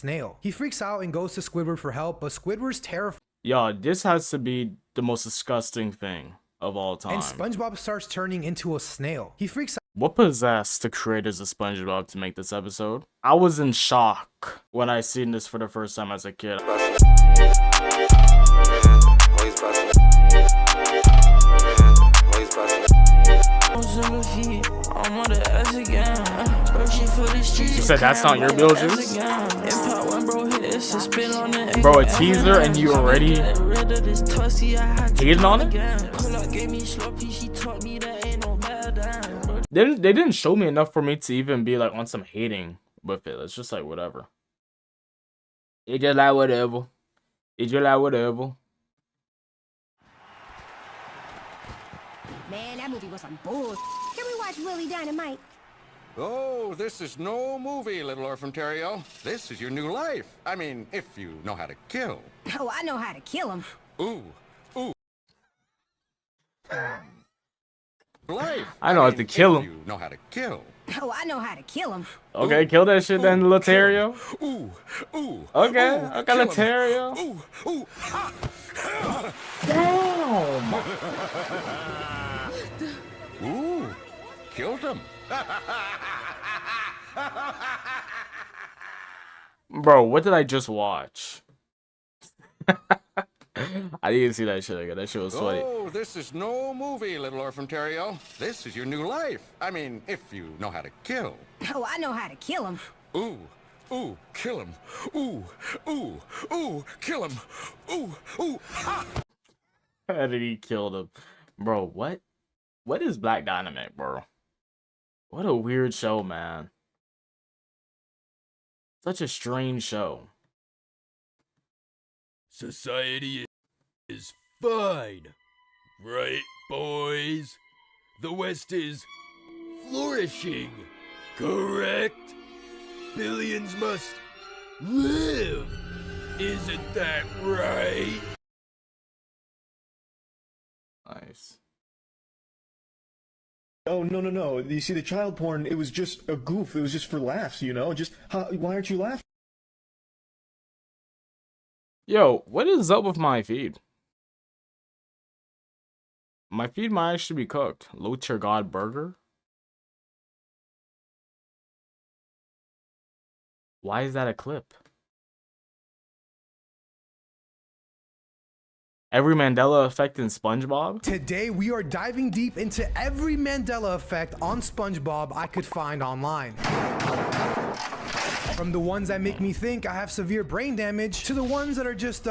snail. He freaks out and goes to Squidward for help, but Squidward's terrified. Yo, this has to be the most disgusting thing of all time. And SpongeBob starts turning into a snail. He freaks out. What possessed the creators of SpongeBob to make this episode? I was in shock when I seen this for the first time as a kid. You said that's not your Beetlejuice? Bro, a teaser and you already hated on it? They didn't show me enough for me to even be like on some hating with it. It's just like whatever. It's just like whatever. It's just like whatever. Man, that movie was some bull. Can we watch Willie Dynamite? Oh, this is no movie, little orphan Terrio. This is your new life. I mean, if you know how to kill. Oh, I know how to kill him. Ooh, ooh. Life. I know how to kill him. You know how to kill. Oh, I know how to kill him. Okay, kill that shit then, Lotario. Ooh, ooh. Okay, ooh, okay, Lotario. Ooh, ooh. Ah. Damn. Ooh, killed him. Bro, what did I just watch? I didn't see that shit again. That shit was funny. Oh, this is no movie, little orphan Terrio. This is your new life. I mean, if you know how to kill. Oh, I know how to kill him. Ooh, ooh, kill him. Ooh, ooh, ooh, kill him. Ooh, ooh, ah. How did he kill him? Bro, what? What is Black Dynamite, bro? What a weird show, man. Such a strange show. Society is fine, right, boys? The West is flourishing, correct? Billions must live. Isn't that right? Nice. Oh, no. You see, the child porn, it was just a goof. It was just for laughs, you know? Why aren't you laughing? Yo, what is up with my feed? My feed might actually be cooked. Low tier god burger? Why is that a clip? Every Mandela effect in Spongebob? Today, we are diving deep into every Mandela effect on SpongeBob I could find online. From the ones that make me think I have severe brain damage to the ones that are just, the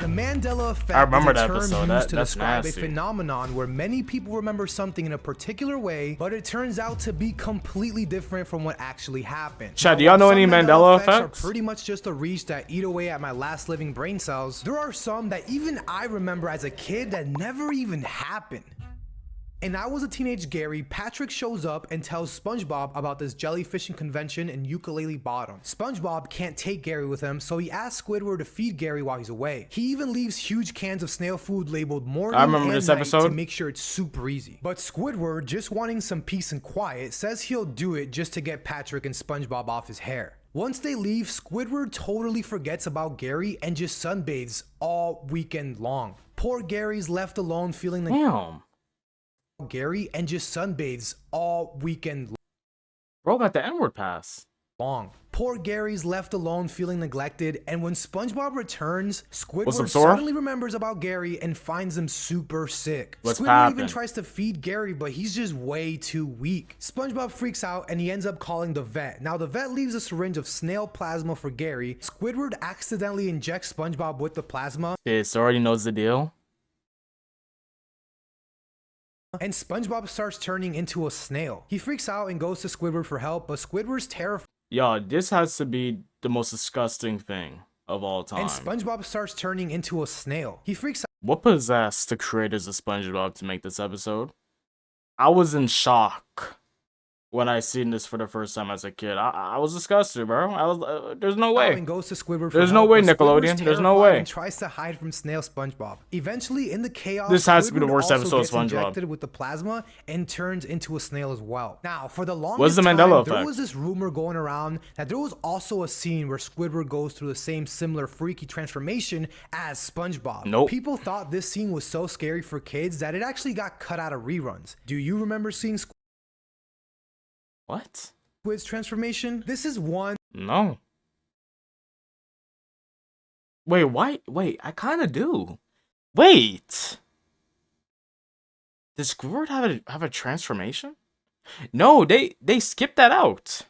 Mandela effect I remember is a that term episode. used to That's describe nasty. a phenomenon where many people remember something in a particular way, but it turns out to be completely different from what actually happened. Chad, do y'all know Some any Mandela effects? are pretty much just a reach that eat away at my last living brain cells. There are some that even I remember as a kid that never even happened. And I was a teenage Gary. Patrick shows up and tells SpongeBob about this jellyfishing convention in Ukulele Bottom. SpongeBob can't take Gary with him, so he asks Squidward to feed Gary while he's away. He even leaves huge cans of snail food labeled morning and this night episode. to make sure it's super easy. But Squidward, just wanting some peace and quiet, says he'll do it just to get Patrick and SpongeBob off his hair. Once they leave, Squidward totally forgets about Gary and just sunbathes all weekend long. Poor Gary's left alone feeling like Damn. Gary and just sunbathes all weekend Bro got the N-word pass. long. Poor Gary's left alone feeling neglected, and when SpongeBob returns, What's up, Squidward Sora? suddenly remembers about Gary and finds him super sick. What's Squidward poppin'? even tries to feed Gary, but he's just way too weak. SpongeBob freaks out and he ends up calling the vet. Now the vet leaves a syringe of snail plasma for Gary. Squidward accidentally injects SpongeBob with the plasma, This already knows the deal. and SpongeBob starts turning into a snail. He freaks out and goes to Squidward for help, but Squidward's terrified. Yo, this has to be the most disgusting thing of all time. And SpongeBob starts turning into a snail. He freaks out. What possessed the creators of SpongeBob to make this episode? I was in shock when I seen this for the first time as a kid. I was disgusted, bro. I was there's no way. And goes to Squidward for There's no help, way, but Squidward's Nickelodeon. There's no terrified way. and tries to hide from Snail SpongeBob. Eventually, in the chaos, This has to be the Squidward worst also episode of gets SpongeBob. injected with the plasma and turns into a snail as well. Now, for the longest What's the time, Mandela there effect? was this rumor going around that there was also a scene where Squidward goes through the same similar freaky transformation as SpongeBob. Nope. People thought this scene was so scary for kids that it actually got cut out of reruns. Do you remember seeing What? Squid's transformation? This is one. No. Wait, why? Wait, I kind of do. Wait. Does Squidward have a transformation? No, they skipped that out.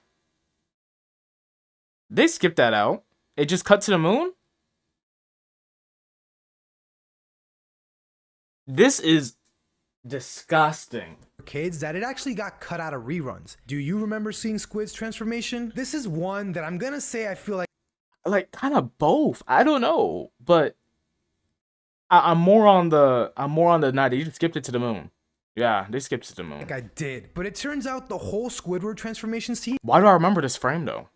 They skipped that out. It just cut to the moon? This is disgusting. Kids that it actually got cut out of reruns. Do you remember seeing Squid's transformation? This is one that I'm gonna say I feel Like kind of both. I don't know, but I'm more on the nah, they just skipped it to the moon. Yeah, they skipped it to the moon. like I did. But it turns out the whole Squidward transformation scene Why do I remember this frame though?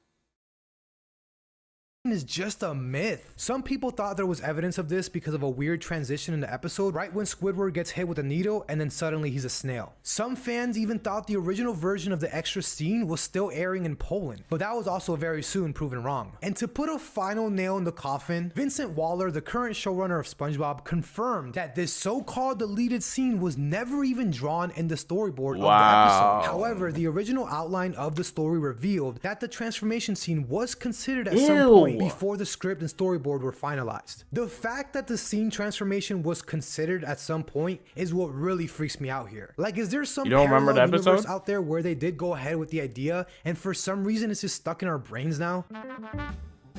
is just a myth. Some people thought there was evidence of this because of a weird transition in the episode right when Squidward gets hit with a needle and then suddenly he's a snail. Some fans even thought the original version of the extra scene was still airing in Poland, but that was also very soon proven wrong. And to put a final nail in the coffin, Vincent Waller, the current showrunner of SpongeBob, confirmed that this so-called deleted scene was never even drawn in the storyboard of the Wow. episode. However, the original outline of the story revealed that the transformation scene was considered at some Ew. point before the script and storyboard were finalized. The fact that the scene transformation was considered at some point is what really freaks me out here. Like, is there some You don't remember parallel the episode? universe out there where they did go ahead with the idea and for some reason it's just stuck in our brains now?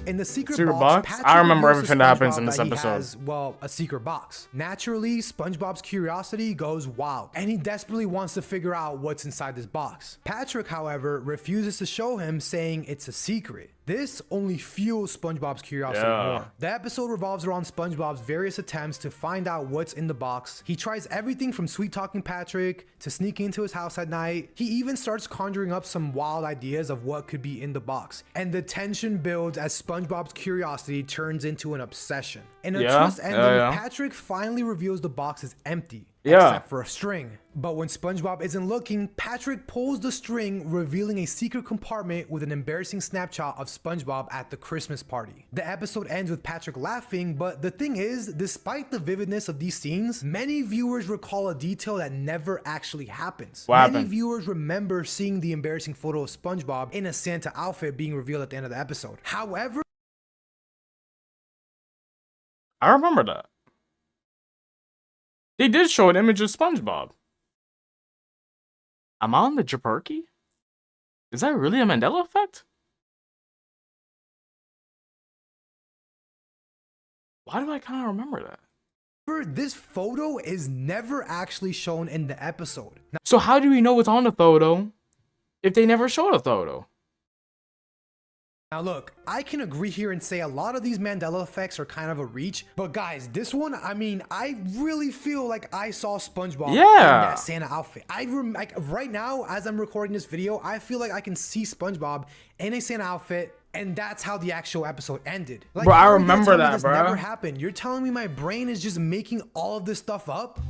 In the secret box, Patrick I remember reveals to everything that happens in SpongeBob this that he episode. has, well, a secret box. Naturally, SpongeBob's curiosity goes wild, and he desperately wants to figure out what's inside this box. Patrick, however, refuses to show him, saying it's a secret. This only fuels SpongeBob's curiosity more. The episode revolves around SpongeBob's various attempts to find out what's in the box. He tries everything from sweet-talking Patrick to sneaking into his house at night. He even starts conjuring up some wild ideas of what could be in the box. And the tension builds as SpongeBob's curiosity turns into an obsession. In a twist ending, Patrick finally reveals the box is empty. Except for a string. But when SpongeBob isn't looking, Patrick pulls the string, revealing a secret compartment with an embarrassing snapshot of SpongeBob at the Christmas party. The episode ends with Patrick laughing, but the thing is, despite the vividness of these scenes, many viewers recall a detail that never actually happens. Many viewers remember seeing the embarrassing photo of SpongeBob in a Santa outfit being revealed at the end of the episode. However, I remember that. They did show an image of SpongeBob. I'm on the Japerky? Is that really a Mandela effect? Why do I kind of remember that? this photo is never actually shown in the episode. So how do we know what's on the photo if they never showed a photo? Now look, I can agree here and say a lot of these Mandela effects are kind of a reach, but guys, this one, I mean, I really feel like I saw SpongeBob in that Santa outfit. Like right now, as I'm recording this video, I feel like I can see SpongeBob in a Santa outfit, and that's how the actual episode ended. Like, bro, I you're remember telling me that, this bro. never happened. You're telling me my brain is just making all of this stuff up?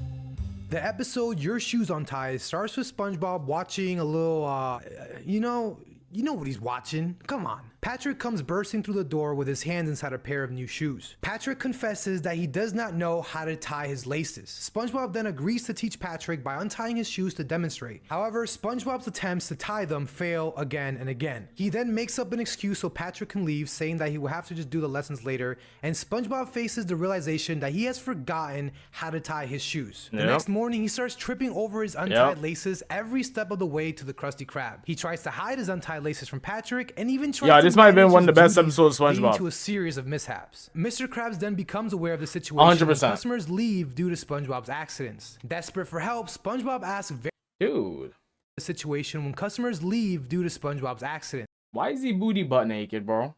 The episode Your Shoes Untied starts with SpongeBob watching a little, you know what he's watching. Come on. Patrick comes bursting through the door with his hands inside a pair of new shoes. Patrick confesses that he does not know how to tie his laces. SpongeBob then agrees to teach Patrick by untying his shoes to demonstrate. However, SpongeBob's attempts to tie them fail again and again. He then makes up an excuse so Patrick can leave, saying that he will have to just do the lessons later, and SpongeBob faces the realization that he has forgotten how to tie his shoes. The next morning, he starts tripping over his untied laces every step of the way to the Krusty Krab. He tries to hide his untied laces from Patrick and even tries to this might have been one of the best duties, episodes of leading SpongeBob. to a series of mishaps. Mr. Krabs then becomes aware of the situation 100%. when customers leave due to SpongeBob's accidents. Desperate for help, SpongeBob asks Dude, the situation when customers leave due to SpongeBob's accident. why is he booty butt naked, bro?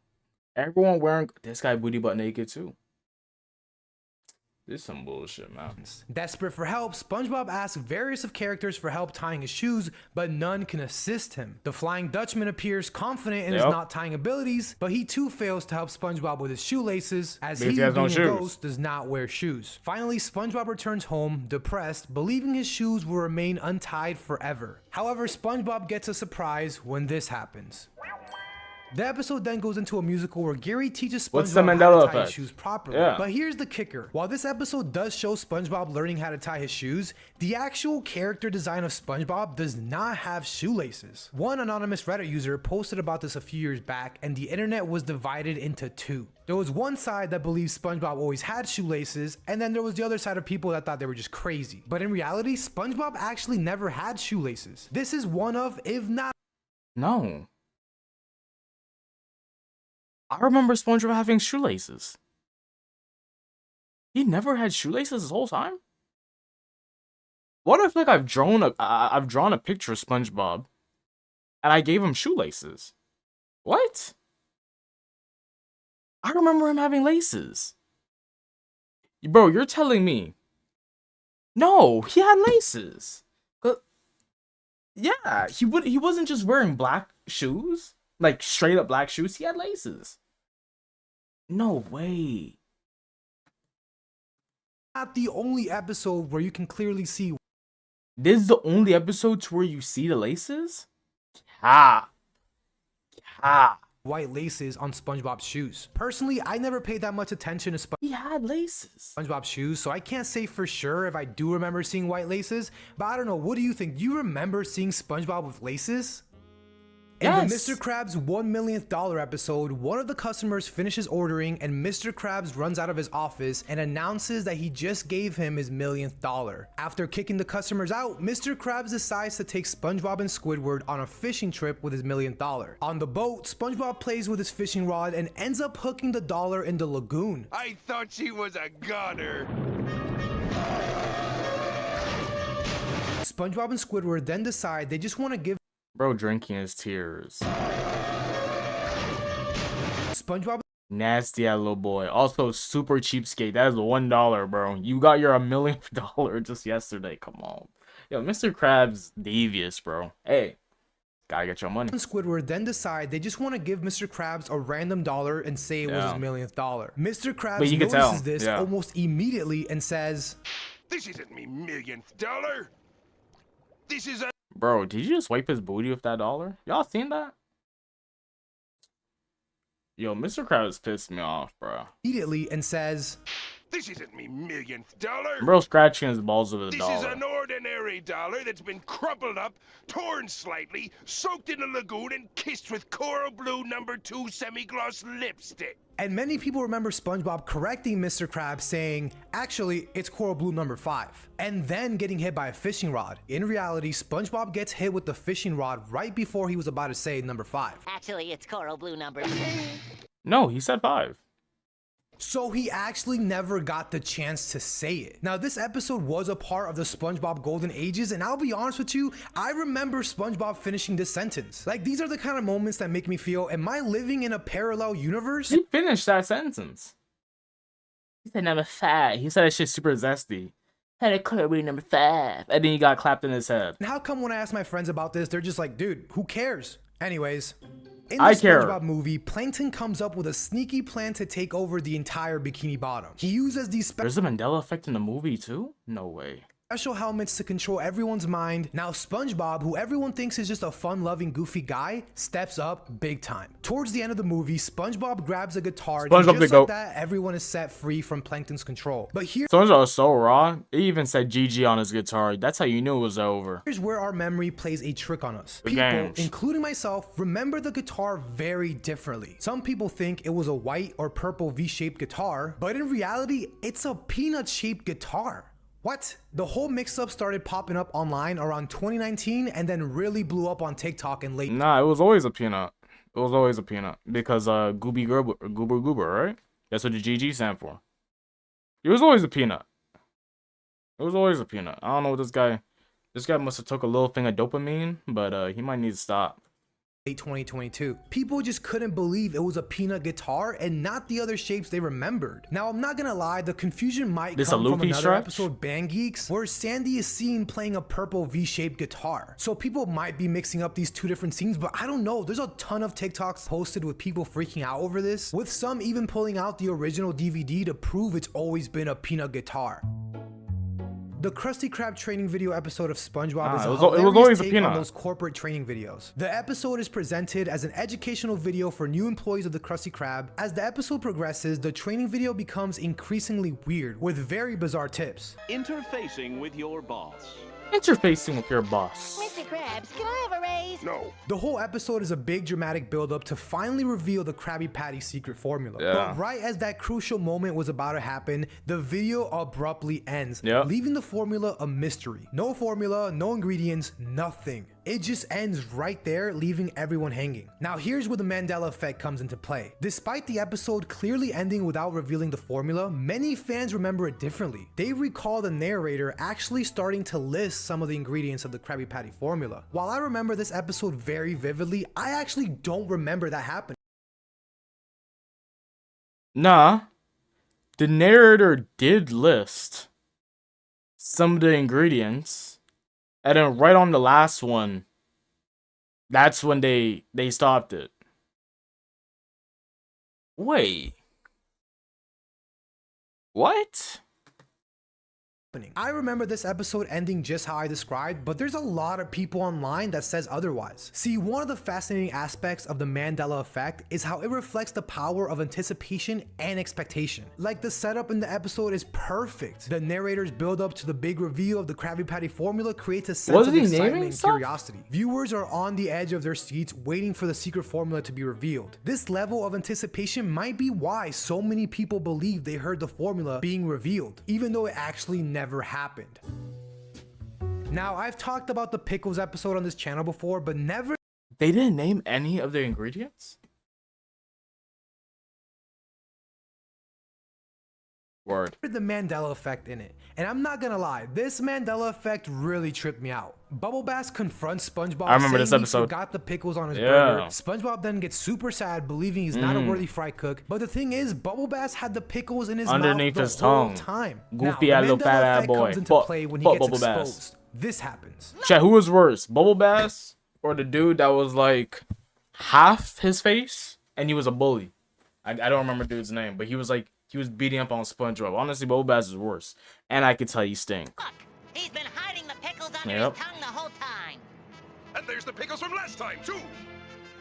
Everyone wearing this guy booty butt naked too. This is some bullshit, man. Desperate for help, SpongeBob asks various of characters for help tying his shoes, but none can assist him. The Flying Dutchman appears confident in his knot tying abilities, but he too fails to help SpongeBob with his shoelaces, as he, being a ghost, does not wear shoes. Finally, SpongeBob returns home, depressed, believing his shoes will remain untied forever. However, SpongeBob gets a surprise when this happens. The episode then goes into a musical where Gary teaches SpongeBob how to tie his shoes properly. But here's the kicker. While this episode does show SpongeBob learning how to tie his shoes, the actual character design of SpongeBob does not have shoelaces. One anonymous Reddit user posted about this a few years back, and the internet was divided into two. There was one side that believed SpongeBob always had shoelaces, and then there was the other side of people that thought they were just crazy. But in reality, SpongeBob actually never had shoelaces. This is one of, if not... No. I remember SpongeBob having shoelaces. He never had shoelaces this whole time? What if like I've drawn a picture of SpongeBob and I gave him shoelaces? What? I remember him having laces. Bro, you're telling me? No, he had laces. Yeah, he wasn't just wearing black shoes, like straight up black shoes. He had laces. No way. Not the only episode where you can clearly see. This is the only episode where you see the laces? Ah. White laces on SpongeBob's shoes. Personally, I never paid that much attention to He had laces. SpongeBob's shoes, so I can't say for sure if I do remember seeing white laces, but I don't know, what do you think? Do you remember seeing SpongeBob with laces? In the Mr. Krabs' $1 millionth episode, one of the customers finishes ordering and Mr. Krabs runs out of his office and announces that he just gave him his $1 millionth. After kicking the customers out, Mr. Krabs decides to take SpongeBob and Squidward on a fishing trip with his $1 millionth. On the boat, SpongeBob plays with his fishing rod and ends up hooking the dollar in the lagoon. I thought she was a goner. SpongeBob and Squidward then decide they just want to give Bro drinking his tears. SpongeBob Nasty ass little boy. Also super cheapskate. That is $1, bro. You got your $1 million just yesterday. Come on. Yo, Mr. Krabs devious, bro. Hey, gotta get your money. and Squidward then decide they just want to give Mr. Krabs a random dollar and say it was his $1 millionth. Mr. Krabs notices this almost immediately and says, "This isn't me $1 millionth dollar. This is a..." Bro, did you just wipe his booty with that dollar? Y'all seen that? Yo, Mr. Krabs pissed me off, bro. Immediately and says, "This isn't me $1 millionth dollar. Bro scratching his balls with a dollar. This is an ordinary dollar that's been crumpled up, torn slightly, soaked in a lagoon, and kissed with coral blue #2 semi-gloss lipstick." And many people remember SpongeBob correcting Mr. Krabs saying, actually, it's coral blue #5, and then getting hit by a fishing rod. In reality, SpongeBob gets hit with the fishing rod right before he was about to say #5. Actually, it's coral blue #2. No, he said 5. So he actually never got the chance to say it. Now, this episode was a part of the SpongeBob Golden Ages, and I'll be honest with you, I remember SpongeBob finishing this sentence. Like, these are the kind of moments that make me feel, am I living in a parallel universe? He finished that sentence. He said #5. He said that shit super zesty. Had a coral blue #5. And then he got clapped in his head. And how come when I ask my friends about this, they're just like, dude, who cares? Anyways. In the I care. SpongeBob movie, Plankton comes up with a sneaky plan to take over the entire Bikini Bottom. He uses these There's a Mandela effect in the movie too? No way. special helmets to control everyone's mind. Now SpongeBob, who everyone thinks is just a fun-loving, goofy guy, steps up big time. Towards the end of the movie, SpongeBob grabs a guitar, and just like that, everyone is set free from Plankton's control. But SpongeBob was so raw, it even said GG on his guitar. That's how you knew it was over. here's where our memory plays a trick on us. The People, games. including myself, remember the guitar very differently. Some people think it was a white or purple V-shaped guitar, but in reality, it's a peanut-shaped guitar. What? The whole mix-up started popping up online around 2019 and then really blew up on TikTok in late. Nah, it was always a peanut. It was always a peanut. Because Gooby Goober, right? That's what the GG stand for. It was always a peanut. It was always a peanut. I don't know what this guy must have took a little thing of dopamine, but he might need to stop. late 2022. People just couldn't believe it was a peanut guitar and not the other shapes they remembered. Now, I'm not gonna lie, the confusion might This come a from loopy another stretch? episode, Band Geeks, where Sandy is seen playing a purple V-shaped guitar. So people might be mixing up these two different scenes, but I don't know. There's a ton of TikToks posted with people freaking out over this, with some even pulling out the original DVD to prove it's always been a peanut guitar. The Krusty Krab training video episode of SpongeBob is a it was hilarious always a take peanut. on those corporate training videos. The episode is presented as an educational video for new employees of the Krusty Krab. As the episode progresses, the training video becomes increasingly weird with very bizarre tips. Interfacing with your boss. Interfacing with your boss. Mr. Krabs, can I have a raise? No. The whole episode is a big dramatic build-up to finally reveal the Krabby Patty secret formula. Yeah. But right as that crucial moment was about to happen, the video abruptly ends, Yep. leaving the formula a mystery. No formula, no ingredients, nothing. It just ends right there, leaving everyone hanging. Now here's where the Mandela effect comes into play. Despite the episode clearly ending without revealing the formula, many fans remember it differently. They recall the narrator actually starting to list some of the ingredients of the Krabby Patty formula. While I remember this episode very vividly, I actually don't remember that happening. Nah, the narrator did list some of the ingredients, and then right on the last one, that's when they stopped it. Wait. What? I remember this episode ending just how I described, but there's a lot of people online that says otherwise. See, one of the fascinating aspects of the Mandela effect is how it reflects the power of anticipation and expectation. Like, the setup in the episode is perfect. The narrator's build up to the big reveal of the Krabby Patty formula creates a sense of excitement and curiosity. Viewers are on the edge of their seats waiting for the secret formula to be revealed. This level of anticipation might be why so many people believe they heard the formula being revealed, even though it actually never happened. Now, I've talked about the pickles episode on this channel before, but never They didn't name any of the ingredients? Word. the Mandela effect in it. And I'm not gonna lie, this Mandela effect really tripped me out. Bubble Bass confronts SpongeBob I remember saying this episode. he forgot the pickles on his Yeah. burger. SpongeBob then gets super sad, believing he's not a worthy fry cook. But the thing is, Bubble Bass had the pickles in his Underneath mouth his the whole tongue. time. Goofy now, ass the little Mandela fat ass effect boy. comes into Fuck- play when he fuck gets Bubble Bass. exposed. This happens. Chat, who was worse, Bubble Bass or the dude that was like half his face and he was a bully? I don't remember the dude's name, but he was beating up on SpongeBob. Honestly, Bubble Bass is worse, and I could tell you stink. Look, he's been hiding the pickles under Yep. his tongue the whole time. And there's the pickles from last time, too.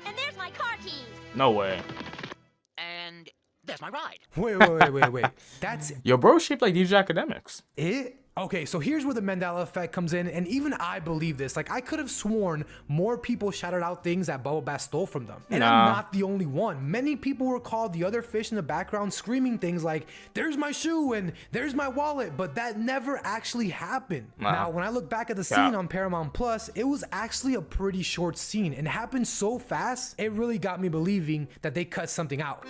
And there's my car keys. No way. And there's my ride. Wait. That's Yo, bro, shaped like DJ Academics. it? Okay, so here's where the Mandela effect comes in, and even I believe this. Like, I could have sworn more people shouted out things that Bubble Bass stole from them. And I'm Nah. not the only one. Many people recalled the other fish in the background screaming things like, "There's my shoe," and "There's my wallet," but that never actually happened. Nah. Now, when I look back at the Yeah. scene on Paramount Plus, it was actually a pretty short scene, and it happened so fast, it really got me believing that they cut something out.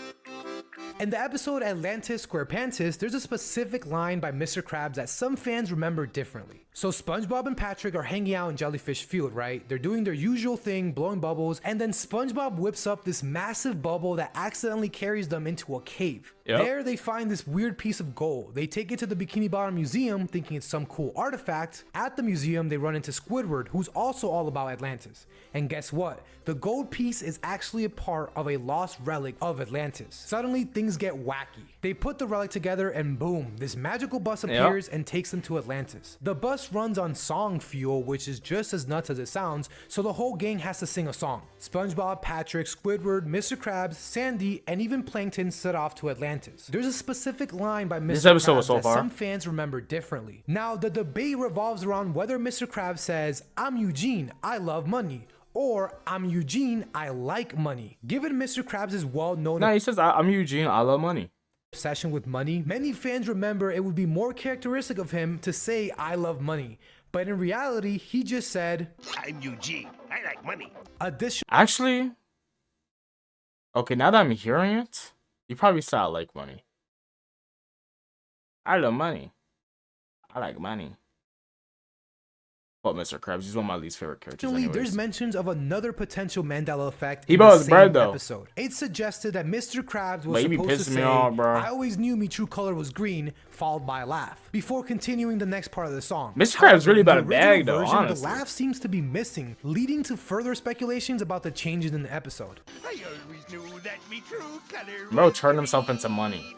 In the episode Atlantis Squarepantis, there's a specific line by Mr. Krabs that some fans remember differently. So SpongeBob and Patrick are hanging out in Jellyfish Field, right? They're doing their usual thing, blowing bubbles, and then SpongeBob whips up this massive bubble that accidentally carries them into a cave. Yep. There they find this weird piece of gold. They take it to the Bikini Bottom Museum thinking it's some cool artifact. At the museum, they run into Squidward, who's also all about Atlantis. And guess what? The gold piece is actually a part of a lost relic of Atlantis. Suddenly, things get wacky. They put the relic together and boom, this magical bus appears and takes them to Atlantis. The bus runs on song fuel, which is just as nuts as it sounds, so the whole gang has to sing a song. SpongeBob, Patrick, Squidward, Mr. Krabs, Sandy, and even Plankton set off to Atlantis. There's a specific line by Mr. This episode Krabs was so that far. some fans remember differently. Now, the debate revolves around whether Mr. Krabs says, "I'm Eugene, I love money," or "I'm Eugene, I like money." Given Mr. Krabs' well-known Nah, he says, I'm Eugene, I love money. obsession with money, many fans remember it would be more characteristic of him to say, "I love money." But in reality, he just said, I'm Eugene. I like money. additional Actually, okay, now that I'm hearing it, you probably said I like money. I love money. I like money. Well, Mr. Krabs, he's one of my least favorite characters. There's Anyways. mentions of another potential Mandela effect He in the was same bread, though. episode. It suggested that Mr. Krabs was But he be supposed to pissing me say, off, bro. I always knew me true color was green, followed by a laugh, before continuing the next part of the song. Mr. Krabs really about a In the original bag, though, version, honestly. The laugh seems to be missing, leading to further speculations about the changes in the episode. I always knew that me true color. Bro turned himself into money.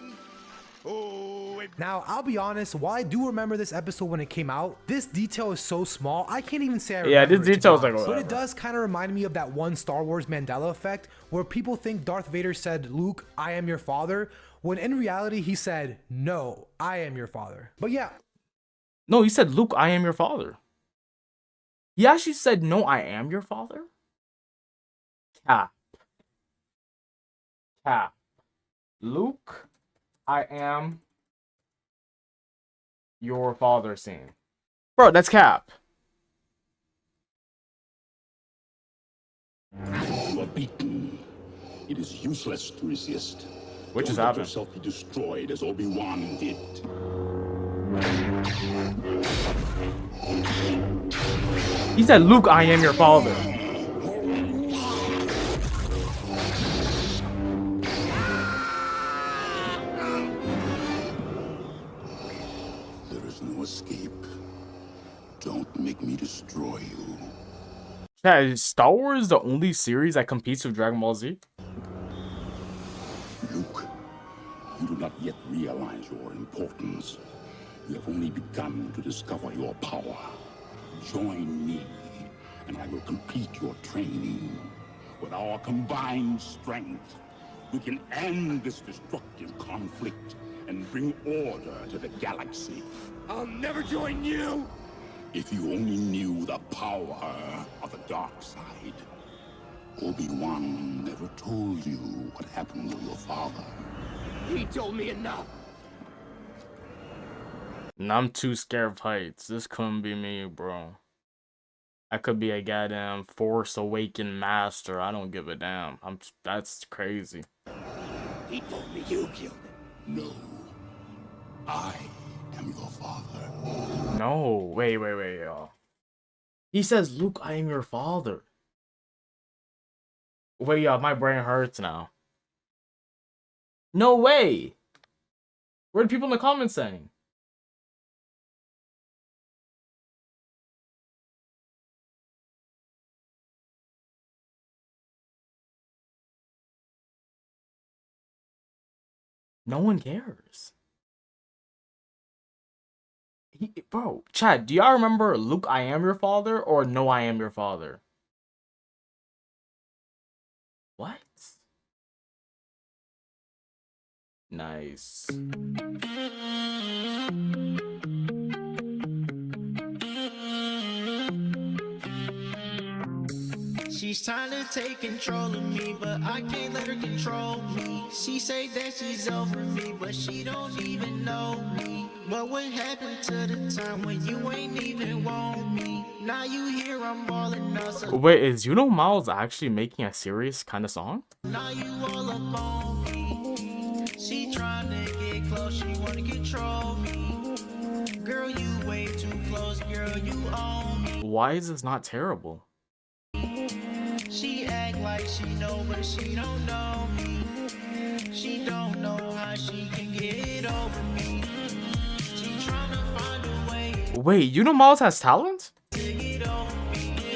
Oh, and Now, I'll be honest, while I do remember this episode when it came out, this detail is so small, I can't even say I remember Yeah, this it, to be detail is like honest. But whatever. it does kind of remind me of that one Star Wars Mandela effect, where people think Darth Vader said, Luke, I am your father, when in reality he said, no, I am your father. But yeah, No, he said, Luke, I am your father. He actually said, no, I am your father? Cap. Cap. Luke, I am your father scene. Bro, that's cap. You are beaten. It is useless to resist. Which is Don't let happening. yourself be destroyed as Obi-Wan did. He said, Luke, I am your father. There is no escape. Don't make me destroy you. Yeah, is Star Wars the only series that competes with Dragon Ball Z? Luke, you do not yet realize your importance. You have only begun to discover your power. Join me, and I will complete your training. With our combined strength, we can end this destructive conflict and bring order to the galaxy. I'll never join you. If you only knew the power of the dark side. Obi-Wan never told you what happened to your father. He told me enough. And I'm too scared of heights. This couldn't be me, bro. I could be a goddamn Force Awakened master. I don't give a damn. That's crazy. He told me you killed him. No. I am your father. No, wait, y'all. He says, Luke, I am your father. Wait, y'all, my brain hurts now. No way. What are people in the comments saying? No one cares. Bro, Chad, do y'all remember Luke, I am your father, or No, I am your father? What? Nice. She's trying to take control of me, but I can't let her control me. She say that she's over me, but she don't even know me. But what happened to the time when you ain't even want me? Now you hear I'm balling up, so Wait, is Miles actually making a serious kind of song? now you all up on me. She trying to get close, she wanna control me. Girl, you way too close, girl, you own me. Why is this not terrible? She act like she know, but she don't know me. She don't know how she can get over me. She tryna find a way Wait, Miles has talent? to get over me,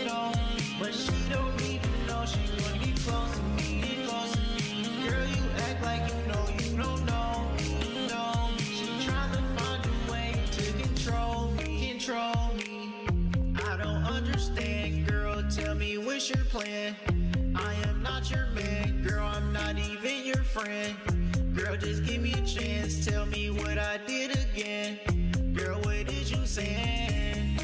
but she don't even know she wanna get close to me, get close to me. Girl, you act like you know you don't know me, know me. She tryna find a way to control me, control me. I don't understand, girl. Tell me what's your plan? I am not your man, girl. I'm not even your friend. Girl, just give me a chance. Tell me what I did again. Girl, what did you say?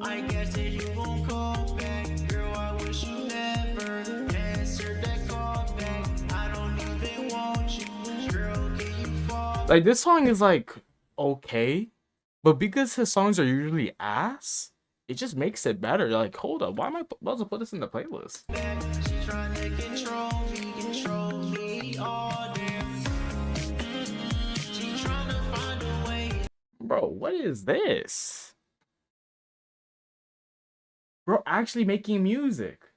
I guess that you won't call back. Girl, I wish you never answered that call back. I don't even want you. Girl, can you fall? Like, this song is, like, okay. But because his songs are usually ass, it just makes it better. Like, hold up, why am I about to put this in the playlist? She trying to control me all day. She trying to find a way. Bro, what is this? Bro, actually making music.